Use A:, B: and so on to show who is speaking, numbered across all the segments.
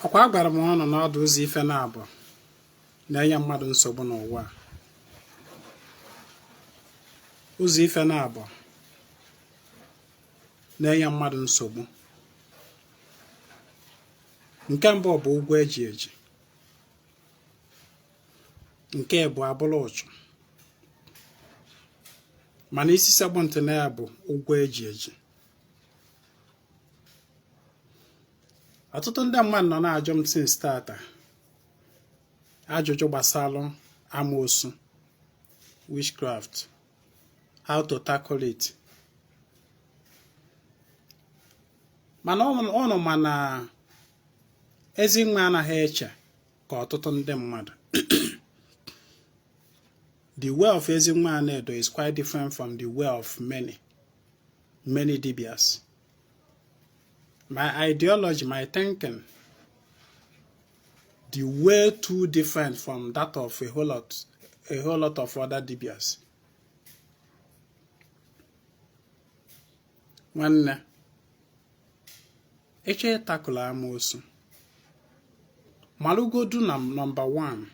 A: Ọkwa gwara m ọnụ n'ọdụ ụzọ ife na-abụ na-enye mmadụ nsogbu n'ụwa. Ụzọ ife na-abụ na-enye mmadụ nsogbu. Nke mbụ bụ ụgwọ eji eji. Nke bụ abụrụ ụchụ. Mana isi sekpụ ntị na ya bụ ụgwọ eji eji. Ọtụtụ ndị mmadụ nọ na-ajụ m since tata ajụjụ gbasara amosu, witchcraft, how to tackle it. Mana ọnụ mana Ezinwa anaghị eche ka ọtụtụ ndị mmadụ. The way of Ezinwa Anaedo is quite different from the way of many dibias. My ideology, my thinking, the way too different from that of a whole lot of other dibias. Nwanne, eche takula amosu. Malugodu na number 1.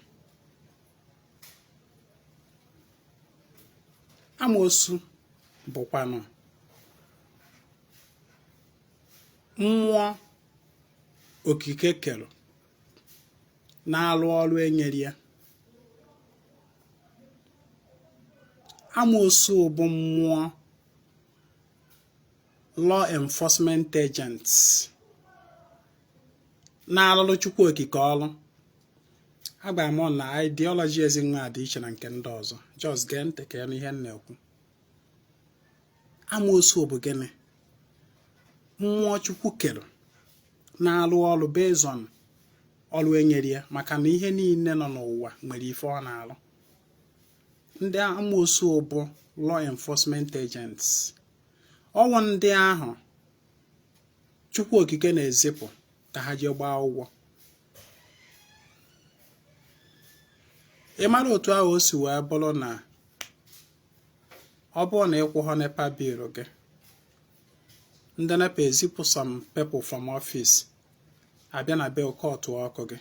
A: Amosu bụkwanụ mmụọ okike kere na-alụ ọrụ enyere ya. Amosu bụ mmụọ law enforcement agents na-alụrụ Chukwu okike ọrụ. Agba m na ideology Ezinwa dị iche na nke ndị ọzọ. Just gee ntị ka ihe m na-ekwu. Amosu bụ gịnị? Mmụọ Chukwu kere na-alụ ọrụ based on ọrụ enyere ya, maka na ihe niile nọ n'ụwa nwere ife ọ na-alụ. Ndị amosu bụ law enforcement agents. Ọwụ ndị ahụ Chukwu okike na-ezipụ ka ha jee gbaa ụgwọ. Ị mara otu ahụ o si wee bụrụ na ọ bụrụ na ịkwụghọ NEPA bill gị, ndị NEPA ezipụ some people from office abịa na be kọtụ ọkụ gị.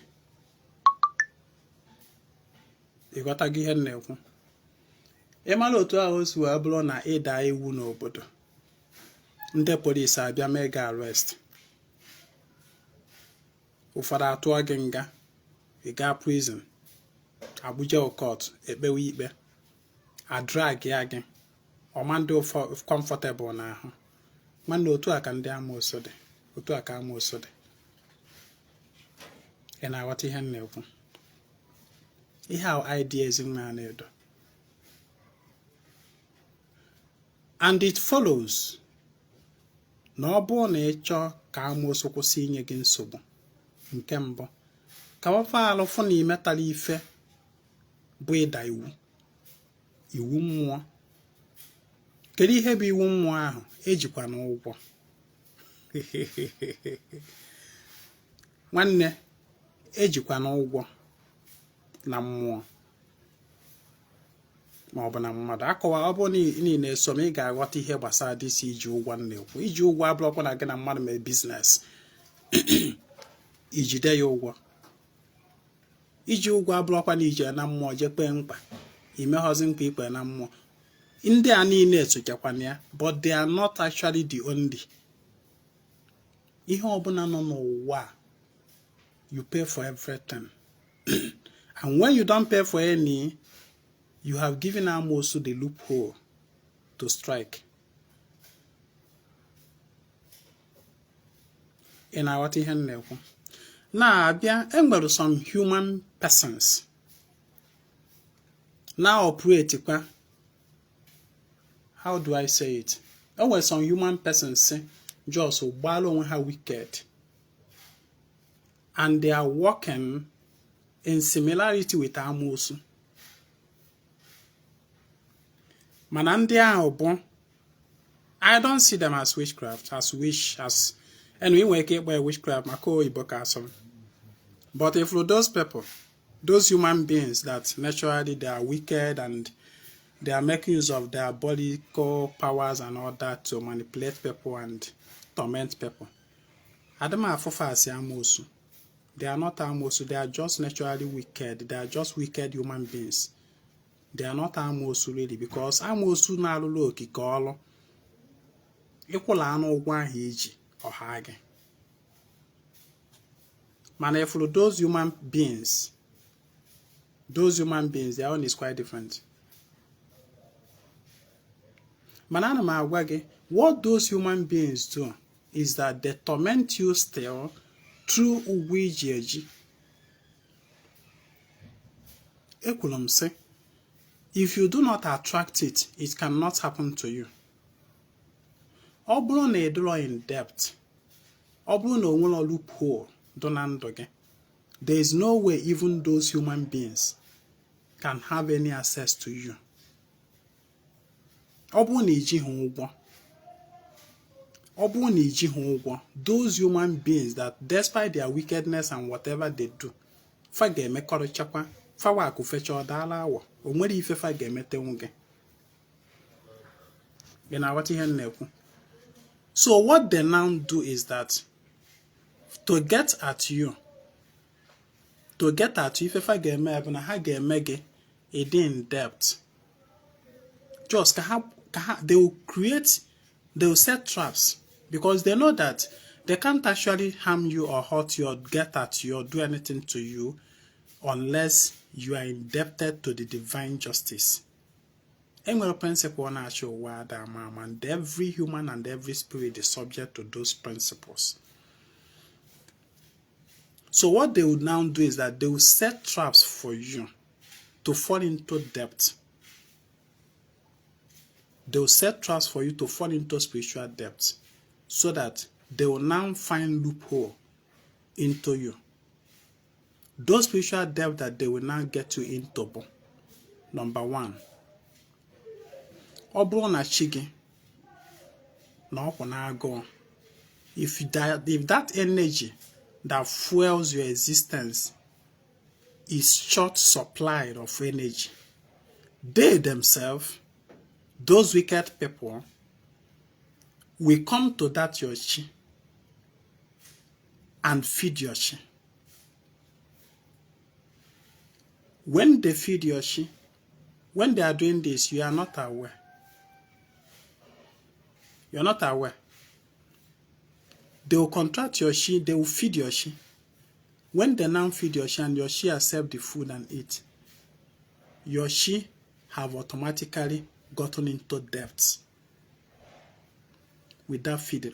A: Ịghọtago ihe m na-ekwu? Ị mara otu ahụ o si wee bụrụ na ịda iwu n'obodo, ndị polisi abịa mee gị arrest. Ụfọdụ atụọ gị nga, ị gaa prison, Abuja court ekpewe ikpe, adrag ya gị, ọma ndị comfortable n'ahụ. Mana otu a ka ndị amosu dị, otu a ka amosu dị. Ị na-aghọta ihe m na-ekwu? Ihe ahụ idea Ezinwa Anaedo. And it follows na ọ bụrụ na ị chọọ ka amosu kwụsị inye gị nsogbu, nke mbụ ka ọ faa alụfụ na imetala ife bụ ịda iwu mmụọ. Kedu ihe bụ iwu mmụọ ahụ? Ejikwa n'ụgwọ. Nwanne, ejikwa n'ụgwọ na mmụọ ma ọ bụ na mmadụ. Akọwa ọ bụrụ niile so m ị ga-aghọta ihe gbasara dịsi iji ụgwọ na-ekwu. Iji ụgwọ abụrụkwa na gị na mmadụ mee biznes ijide ya ụgwọ. Iji ụgwọ abụrụkwa na ije na mmụọ jekpe mkpa imeghozi mkpa ikpe na mmụọ. Ndị a niile esokekwana ya, but they are not actually the only. Ihe ọbụla nọ n'ụwa, you pay for everything. And when you don't pay for any, you have given amosu the loophole to strike. Ị na-aghọta ihe m na-ekwu? Na-abịa, enwere some human persons na operate kwa. How do I say it? There were some human persons just gbalo onwe ha wicked, and they are working in similarity with amosu. Mana ndị ahụ bụ, I don't see them as witchcraft, as anyway, we can buy witchcraft maka oyibo ka asọ. But if for those people, those human beings that naturally they are wicked and they are making use of diabolical powers and all that to manipulate people and torment people, Adama afụfa asị amosu. They are not amosu. They are just naturally wicked. They are just wicked human beings. They are not amosu really, because amosu na-alụlụ okike ọlụ ịkwụla anụ ụgwọ ahụ iji ọha gị. Mana ifuru those human beings, their own is quite different. Mana ana m agwa gị, what those human beings do is that they torment you still through ụgwọ iji eji. Ekwuru m sị, if you do not attract it, it cannot happen to you. Ọ bụrụ na ị dịrọ in debt, ọ bụrụ na o nwere loophole dị na ndụ gị, there is no way even those human beings can have any access to you. Ọ bụrụ na ijighị ụgwọ, those human beings that despite their wickedness and whatever they do, fa ga-emekọrịchakwa, fa wakụ fecha ọdala awọ, o nwere ife fa ga-emetenwu gị. Ị na-aghọta ihe m na-ekwu? So what they now do is that to get at you, ife fa ga-eme bụ na ha ga-eme gị ịdị in debt. Just they will set traps, because they know that they can't actually harm you or hurt you or get at you or do anything to you unless you are indebted to the divine justice. Enwere principle na-achị ụwa ada ama, and every human and every spirit is subject to those principles. So what they would now do is that they will set traps for you to fall into debt. They will set traps for you to fall into spiritual debt, so that they will now find loophole into you. Those spiritual debt that they will now get you into. Number one, ọ bụrụ na chi gị na ọkwụ na-agụụ, if that energy that fuels your existence is short supply of energy, they themselves, those wicked people, will come to that your chi and feed your chi. When they feed your chi, when they are doing this, you are not aware. You're not aware. They will contract your chi, they will feed your chi. When they now feed your chi and your chi accept the food and eat, your chi have automatically gotten into debt with that feeding.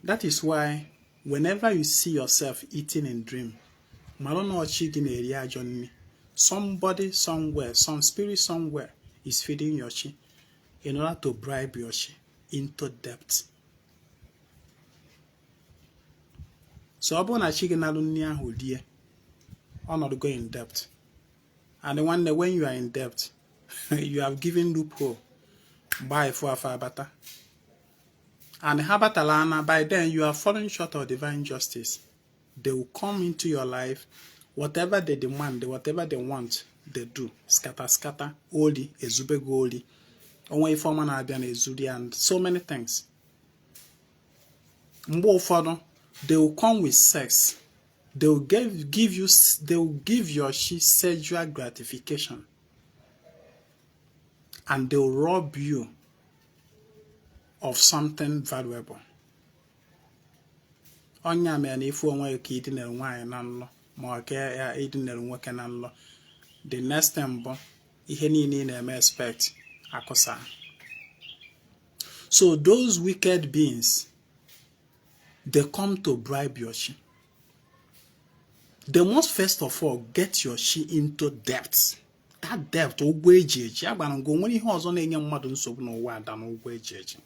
A: That is why whenever you see yourself eating in dream, somebody somewhere, some spirit somewhere is feeding your chi in order to bribe your chi into debt. So ọ bụrụ na chi gị na-alụ nri ahụ die, ọ nọdụ go in debt. And the one that when you are in debt, you have given loophole by for abata. And habatalana, by then you are falling short of divine justice. They will come into your life, whatever they demand, whatever they want, they do. Scatter, oli, ezube goli, onwe forma na abia na ezuri, and so many things. Mbo ụfọdụ, they will come with sex. They will give your chi sexual gratification, and they will rob you of something valuable. Onya me na ifu onwe ka idinere nwanyị na nlo, ma ka ya idinere nwoke na nlo. The next time bụ ihe niile na-eme expect akosa. So those wicked beings, they come to bribe your chi. They must first of all get your chi into debt. That debt, ụgwọ eji eji, agbara ngo nwere ihe ọzọ na-enye mmadụ nsogbu n'ụwa ada na ụgwọ eji eji.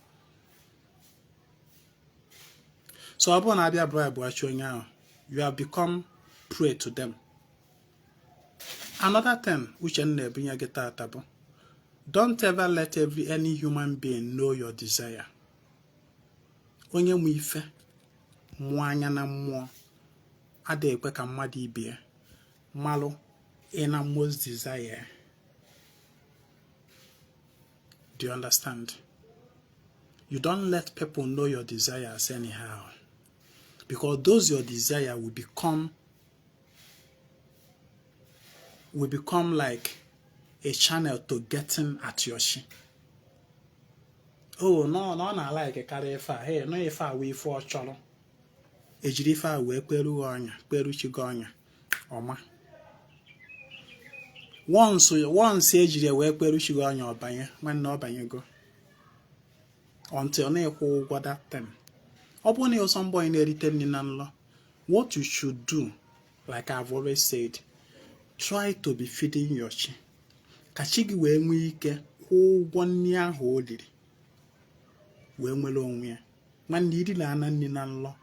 A: So ọ bụrụ na abịa bribe wachi onye ahụ, you have become prey to them. Another thing which na-ebunye gị tata bụ, don't ever let any human being know your desire. Onye nwe ife mụọ anya na mmụọ ada ekwe ka mmadụ ibe malụ ina most desire. Do you understand? You don't let people know your desires anyhow. Because those your desire will become like a channel to getting at your shit. Oh, no, na like a carry ife a. Hey, no ife a we for cholo. Ejiri ife a we kweru onya, kweru chigo onya. Oma. Once ejiri we kweru chigo onya obanye, when no obanye go. Until na ekwu ụgwọ that time. Ọ bụrụ na you're somebody na-erite nri na nlọ, what you should do, like I've always said, try to be feeding your chi. Ka chi gị wee nwee ike kwụọ ụgwọ nri ahụ o liri. Wee nwere onwe ya. Nwanne iri na ana nri na nlọ,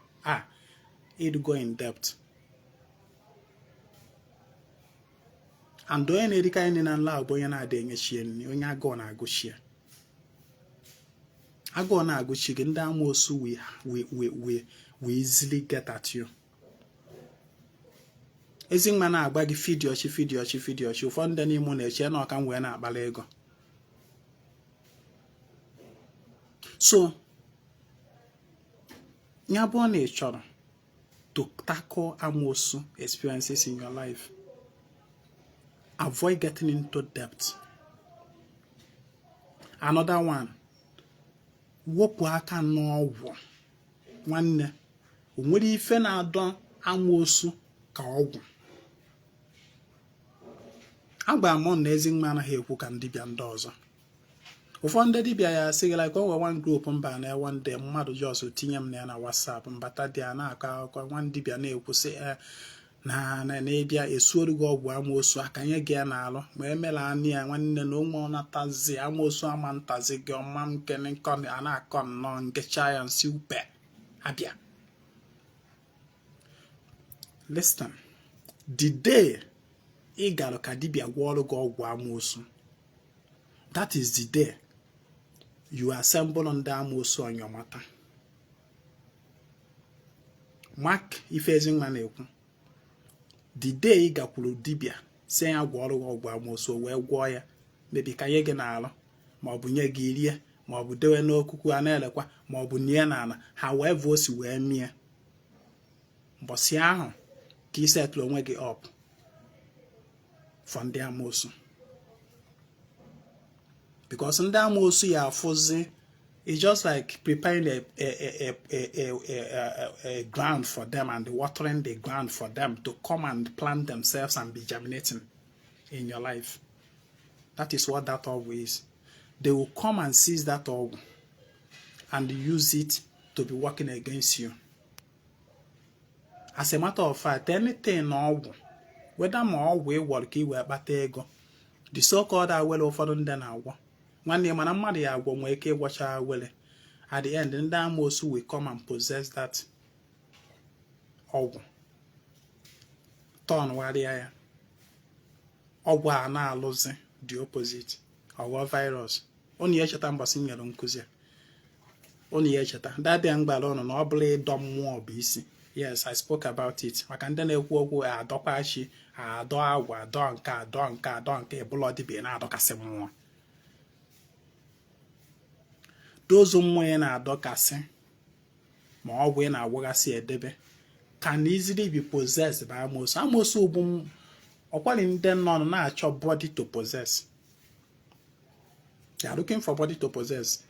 A: it go in depth. And onye na-erika nri na nlọ abụ onye na-ada enyechi nri, onye agụọ na-agụchi ya. Agụọ na-agụchi gị, ndị amosu we easily get at you. Ezinwa na-agba gị feed ọchị. Ụfọdụ ndị n'ime na-eche na ọka m wee na-akpala ego. So, ya bụ na ị chọrọ to tackle amosu experiences in your life, avoid getting into debt. Another one, wopụ aka n'ọgwụ. Nwanne, o nwere ife na-adọ amosu ka ọgwụ. Agba amon na Ezinwa anaghị ekwu ka ndị bịa ndị ọzọ. Ụfọdụ ndị dibịa ya sị gị like o one group mba na one day mmadụ just tinye m na ya na WhatsApp mbata dị a na-akọ akụkọ nwa dibịa na-ekwu sị na-ebịa esuoru gị ọgwụ amosu akanye gị ya n'alụ ma emela anị ya nwanne na onwe ọ natazi amosu ama ntazi gị ọma nkene nkọ a na-akọ nnọọ nkecha ya nsi upe abịa. Listen, the day ị gara ka dibịa gwọọrụ gị ọgwụ amosu, that is the day you assemble under amosu on your matter. Mark ife Ezinwa na-ekwu. The day ị gakwuru dibịa sị ya gwọọrụ gị ọgwụ amosu wee gwọọ ya, mebi ka nye gị n'alụ ma ọ bụ nye gị rie ma ọ bụ dewe n'okuku a na-elekwa ma ọ bụ nie n'ala, however o si wee mie. Mbọsị ahụ ka ị setụlụ onwe gị up for ndị amosu. Because ndị amosu ya afụzi, it's just like preparing a ground for them and watering the ground for them to come and plant themselves and be germinating in your life. That is what that ọgwụ is. They will come and seize that ọgwụ and use it to be working against you. As a matter of fact, anything ọgwụ, whether ma ọgwụ ịwọrọ ka iwe akpata ego, the so-called awele ụfọdụ ndị na-agwọ. Nwanne mana mmadụ ya agwọ nwee ike ịgwọcha awele. At the end, ndị amosu will come and possess that ọgwụ. Turn warịa ya. Ọgwụ a na-alụzi the opposite. Ọgwụ virus. Onu ya echeta mbọsị nyere nkụzi. Onu ya echeta. Dadị mgbara ọnụ na ọ bụla ịdọ mmụọ bụ isi. Yes, I spoke about it. Maka ndị na-ekwu okwu adọkwachi, adọ agwụ, adọ nke bụlọ dibịa na-adọkasị mmụọ. Those mmụọ na-adọkasị ma ọgwụ na-agwọgasị edebe can easily be possessed by amosu. Amosu bụ ọkwali ndị nọ na-achọ body to possess. They are looking for body to possess.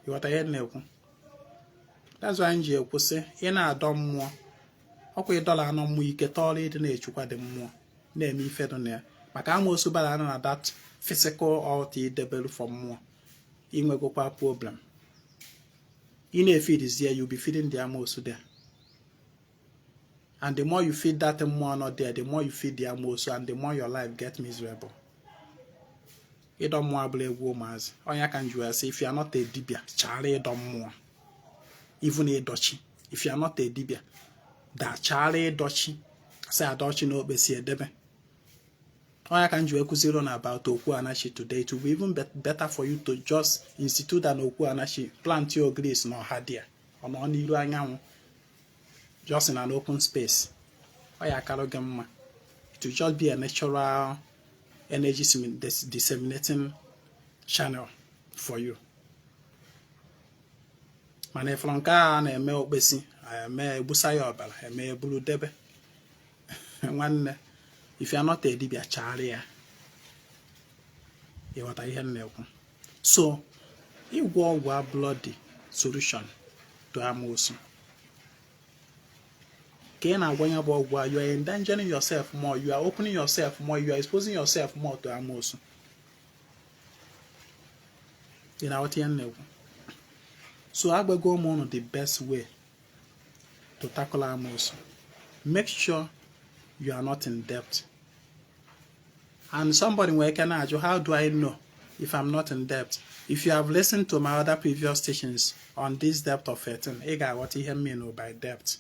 A: You what I na-ekwu. That's why nji ekwu sị ị na-adọ mmụọ. Ọkwa ịdọla anọ mmụọ ike tọọrọ ịdị na-echukwa dị mmụọ na-eme ife dị na ya. Maka amosu bara na that physical altar idebelu for mmụọ. Inwegokwa problem. You know, feed is there, you'll be feeding the amosu there. And the more you feed that more not there, the more you feed the amosu, and the more your life gets miserable. You don't more believe womas. All you can do is say, if you are not a dibia, Charlie don't more. Even a dochi. If you are not a dibia, that Charlie dochi, say a dochi no be see a debe. All I can do is about Oku Anashi today. It will be even better for you to just institute an Oku Anashi, plant your grace no hadia, or no niru anyanwụ, just in an open space. All I can do it will just be a natural energy disseminating channel for you. mana ifuru nke a na-eme okpesi eme egbusa ya ọbara eme eburu debe nwanne if you are not a dibia chara ya ịghọta ihe m na-ekwu. So ịgwọ ọgwụ abụrụ the solution to amosu. Ka ị na-agwọ ya bụ ọgwụ a, you are endangering yourself more, you are opening yourself more, you are exposing yourself more to amosu. You know what I'm saying? So I will go on the best way to tackle amosu. Make sure you are not in debt. And somebody will can ask you, how do I know if I'm not in debt? If you have listened to my other previous stations on this debt of 13, you got what you mean by debt.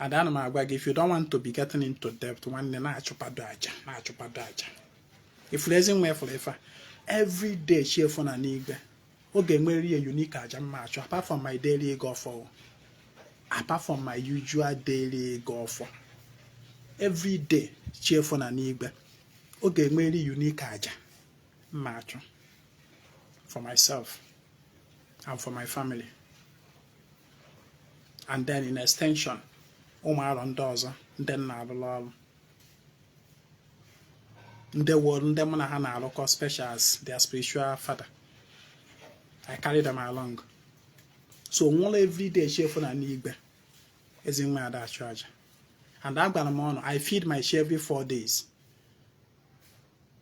A: And then if you don't want to be getting into debt, one if raising way forever, every day share for an eager. Okay, marry a unique match apart from my daily golf, apart from my usual daily golf. Every day share for an eager. Okay, marry unique match for myself and for my family. And then in extension, ụmụ ndị ndị na-alụlụ ọrụ ndị wọrụ ndị mụ na ha na-alụkọ specials their spiritual father. I carry them along. So one every day chef na n'igbe Ezinwa Anaedo charge. And I feed my share every 4 days.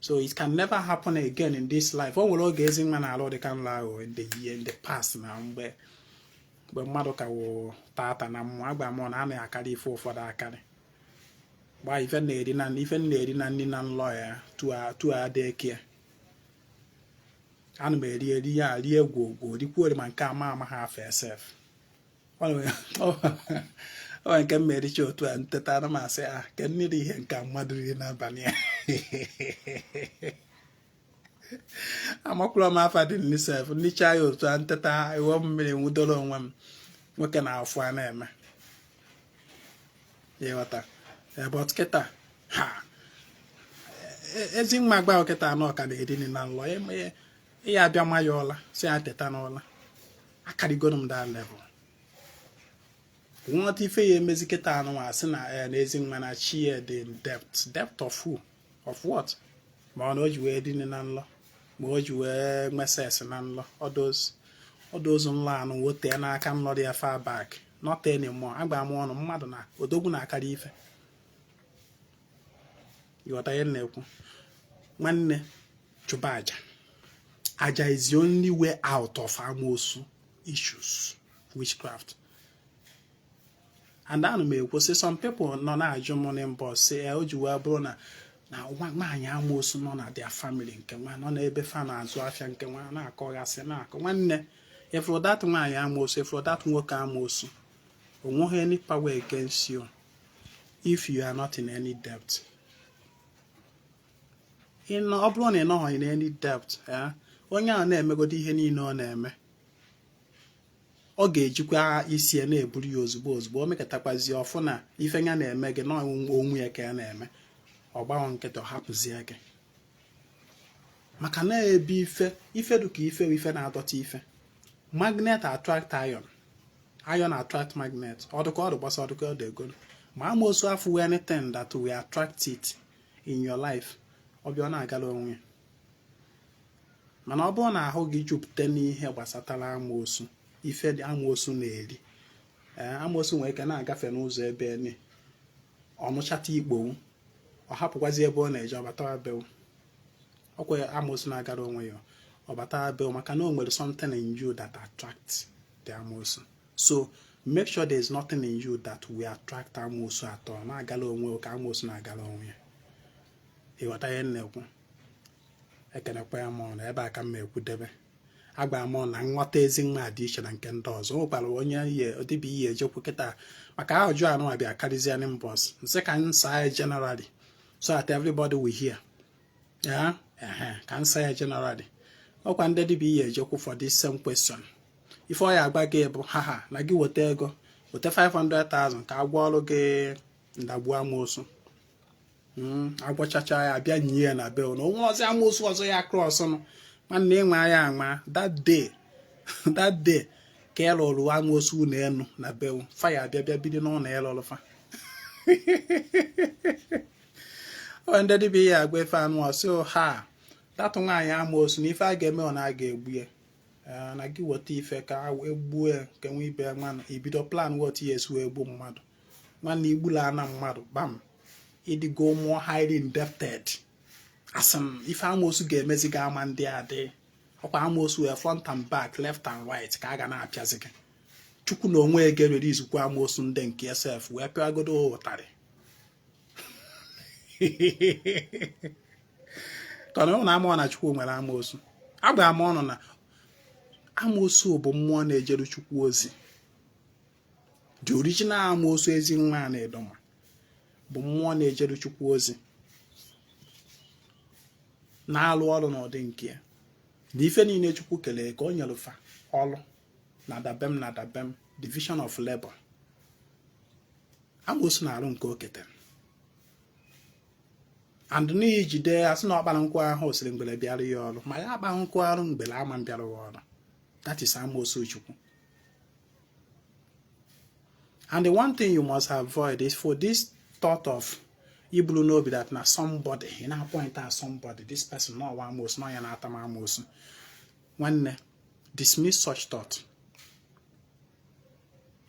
A: So it can never happen again in this life. What will all Ezinwa Anaedo the can lie in the year in the past now where mmadụ ka wo tata na mmụọ agba mmụọ na a na-akarị ife ụfọdụ akarị gba ife na-eri na nri na nlọ ya tu adịghị ana m eri ya rie egwu rikwuori ma nke ama ha afa sf ọ nke m ericha otu a nteta na m asị ke mmiri ihe nke mmadụ riri n'abalị ya amakwụrụ m afa dị n'isef nnicha ya otu a nteta iwe mmiri nwụdoro onwe m nwoke na afọ a na-eme ịghọta but kịta ha Ezinwa agba kịta anọ ka na-eri na nlọ ya abịa maya ọla si ya teta n'ụla akarịgoro m that level. Nwata ife ya emezi kịta anụ asị na Ezinwa na chi ya dị debt of who? Of what? Ma ọ na o ji wee dị na nlọ ma o ji wee meses na nlọ odozu nlọ anụ wote n'aka nlọ dị ya far back not anymore. Agba m ọnụ mmadụ na odogwu na-akarị ife ịghọta ihe na-ekwu. Nwanne chụba aja is the only way out of amosu issues, witchcraft. And then me say some people no na ajụ m na mbọ say o ji wee bụrụ na nwaanyị amosu nọ na their family nke nwa nọ na ebe fa na-azụ afịa nke nwa na-akọghasị na-akọ nwanne ifru that nwaanyị amosu ifru that nwoke amosu onweghị any power against you if you are not in any debt. Ọ bụrụ na ị nọghị in any debt, onye a na-emegodi ihe niile ọ na-eme ọ ga-ejikwa isi ya na-eburu ya ozugbo o mekọtakwazi ọfụ na ife ya na-eme gị na onwe ya ka ya na-eme ọ gbanwe nkịta ọ hapụzie gị maka na-ebi ife dụka ife na-adọta ife. Magnet attract iron attract magnet ọ dụka ọ dụgbasa ọ dụka ọ dịgolo ma amosu afụ anything that will attract it in your life ọ bịa ọ na-agala onwe mana ọ bụrụ na ahụ gị jupụta n'ihe gbasatara amosu ife dị amosu na-eri amosu nwere ike na-agafe n'ụzọ ebe ni ọnụchata igbo ọ hapụkwazi ebe ọ na-eje ọbata bew ọkwa amosu na-agara onwe ya ọbata bew maka na o nwere something in you that attracts the amosu. So make sure there is nothing in you that will attract amosu at all. Na-agala onwe ka amosu na-agala onwe ya ịghọta ihe na-ekwu. Ekenekwa ya mụ na ebe aka m ekwudebe agba m na nghọta Ezinwa dị iche na nke ndị ọzọ. O nwekwara onye dibịa ihe ejekwu kịta maka ajụ anụ abịa karịzie na mbọs nsị ka nsa generally so that everybody will hear ka nsa ya generally. Ọkwa ndị dibịa ihe ejekwu for this same question ife ọ ya agba gị bụ ha na gị weta ego weta 500,000 ka agwọ ọrụ gị ndagbu amosu agwọchacha ya abịa nye ya na bel na onwe ọzọ amosu ọzọ ya cross nụ nwanne ịnwa ya anwa that day ka elụrụ amosu na enu na bewu fire bịa bido n'ụlọ elụrụ fa ndị dibịa ya agba ife anụ ọsị ha datụ nwaanyị amosu na ife a ga-eme ọ na-aga egbu ya na gị weta ife ka egbuo ya nke nwe ibe nwanne ibido plan wot ya esu egbu mmadụ nwanne igbula ana mmadụ bam ịdịgo more highly indebted asịm ife amosu ga-emezi gị ama ndị adị ọkwa amosu wee front and back left and right ka a ga na-apịazi gị chukwu na onwe ege rere izukwu amosu ndị nke sef wee pịagodo ụtarị kana ọ na-ama na chukwu nwere amosu agba ama ọnụ na amosu bụ mmụọ na-ejeru chukwu ozi the original amosu Ezinwa Anaedo bụ mmụọ na-ejeru chukwu ozi na-alụ ọrụ n'ụdị nke ya na ife niile chukwu kelee ka o nyere fa ọrụ na dabem division of labor amosu na-arụ nke o ketere and n'ihi jide asị na ọkpara nkwa ahụ siri mgbele bịara ya ọrụ ma ya agba nkwa ọrụ mgbele ama bịara ya ọrụ that is amosu chukwu. And the one thing you must avoid is for this thought of ibulu n'obi that na somebody you now point at somebody this person no one amosu no ya na atama amosu nwanne dismiss such thought.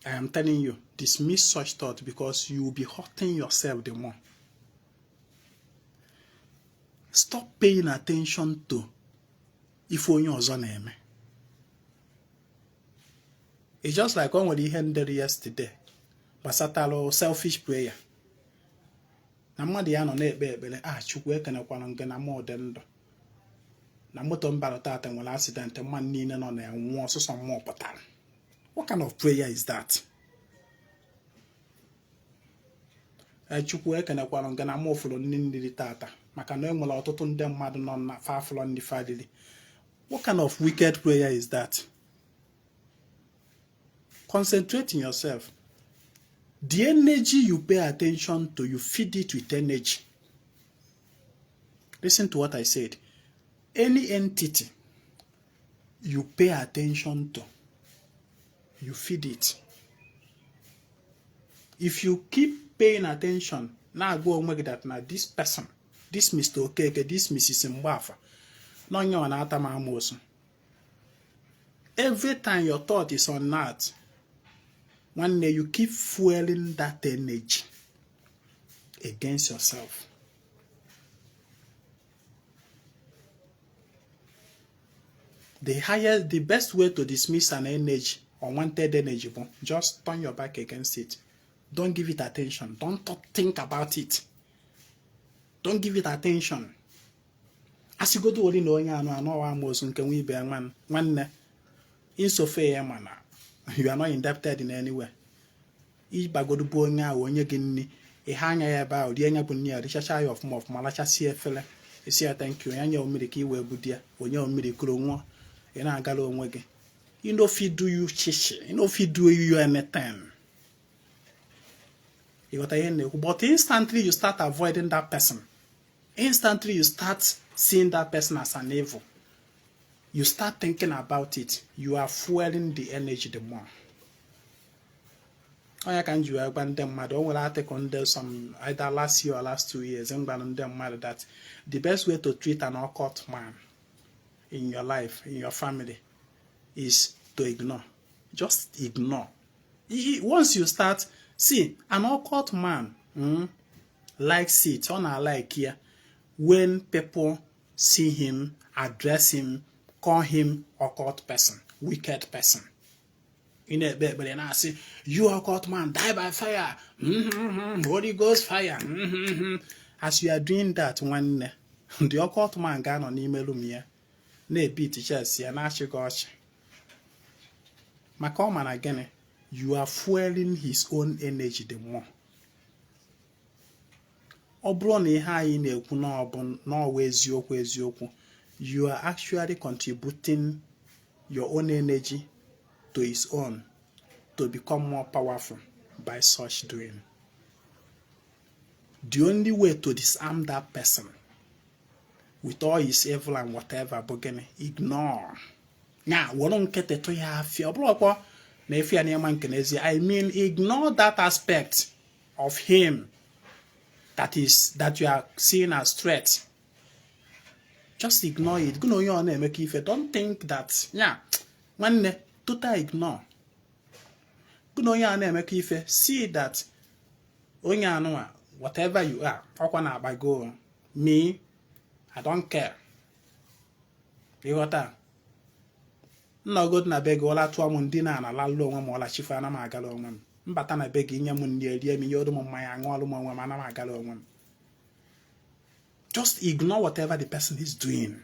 A: I am telling you, dismiss such thought because you will be hurting yourself the more. Stop paying attention to if onye ọzọ na-eme. It's just like when we handled yesterday gbasatara selfish prayer. Na mmadụ ya nọ na-ekpe ekpere chukwu ekenekwana nke na mụ dị ndụ na moto mbara tata nwere accident mmadụ niile nọ na nwụọ ọsụsọ mmụọ pụtara. What kind of prayer is that? Chukwu ekenekwana nke na mụ fụrụ nri nriri tata maka na enwere ọtụtụ ndị mmadụ nọ na fafụlọ ndị fadili. What kind of wicked prayer is that? Concentrate in yourself. The energy you pay attention to, you feed it with energy. Listen to what I said. Any entity you pay attention to, you feed it. If you keep paying attention, now go and make that now this person, this Mr. Okeke, this Mrs. Mbafa, no you na atama amosu. Every time your thought is on that, one day you keep fueling that energy against yourself. The best way to dismiss an energy, unwanted energy, just turn your back against it. Don't give it attention. Don't think about it. Don't give it attention. As you go to only knowing I know amosu can we be man one insofar manner. You are not indebted in any way. Each bagodu bonya when you get a hanger about the young bunya, the shy of more of Malacha CFL. You say thank you, and your milky way good dear, when you're medical, and I got on waggy. You know if you do you chish, you know if you do you anything. You got a but instantly you start avoiding that person. Instantly you start seeing that person as an evil. You start thinking about it, you are fueling the energy the more. I can do abandon mad or will I take on there some either last year or last 2 years and them mad that the best way to treat an occult man in your life, in your family, is to ignore. Just ignore. Once you start, see, an occult man likes it, on a like here, when people see him, address him, call him occult person, wicked person. In a bed, but then I say, you occult man, die by fire. Holy Ghost fire. As you are doing that, when the occult man got on email me, ne beat Chelsea and ask you gosh. My man again, you are fueling his own energy the more. Obroni ha in a kunobon, no ways yoku. You are actually contributing your own energy to his own to become more powerful by such doing. The only way to disarm that person with all his evil and whatever, but ignore. Now, we don't get to have fear. na efi ya na nke n'ezie. I mean, ignore that aspect of him that you are seeing as threat. Just ignore it. Gụna onye ọ na-eme ka ife. Don't think that, yeah, nwanne, total ignore. Gụna onye a na-eme ka ife. See that onye anụwa, whatever you are, ọkwa na-agbago. Me, I don't care. Ịghọta? Nnọgod na be gị ọla tụọ m ndị na lalụ onwe m ọla chifu ana m agala onwe m. Mbata na be gị inye m nri erie m ihe ọdụ m mmanya aṅụọlụ m onwe m ana m agala onwe m. Just ignore whatever the person is doing.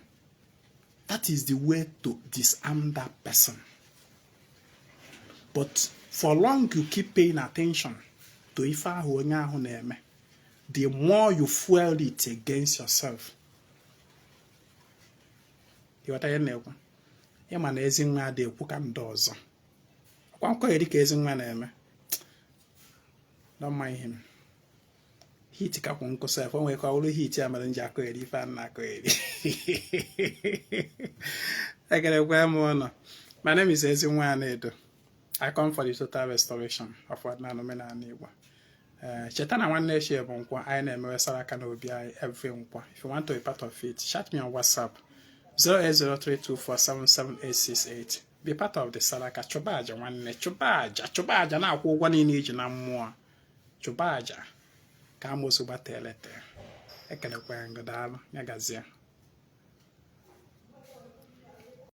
A: That is the way to disarm that person. But for long you keep paying attention to ife ahụ onye ahụ na-eme, the more you fuel it against yourself. Ịghọta ya na-ekwu? Ịma na Ezinwa adị ekwu ka ndị ọzọ. Ọkwa nkọ eri ka Ezinwa na-eme. Don't mind him. Heat ka kwụ nkụ sef. O nwere ka ọ bụrụ heat ya mere nji akọ eri ife a na-akọ eri. Ekelekwa m ụnụ. My name is Ezinwa Anaedo. I come for the total restoration of ọdịnala omenala Igbo. Cheta na nwanne echi bụ Nkwọ, anyị na-emewe Saraka na obi anyị every Nkwọ. If you want to be part of it, chat me on WhatsApp 08032477868. Be part of the Saraka. Chụba aja nwanne, chụba aja na-akwụ ụgwọ niile iji na mmụọ. Chụba aja ka amosu gbata elete. Ekelekwa ya ngọdaalụ, ya gazie.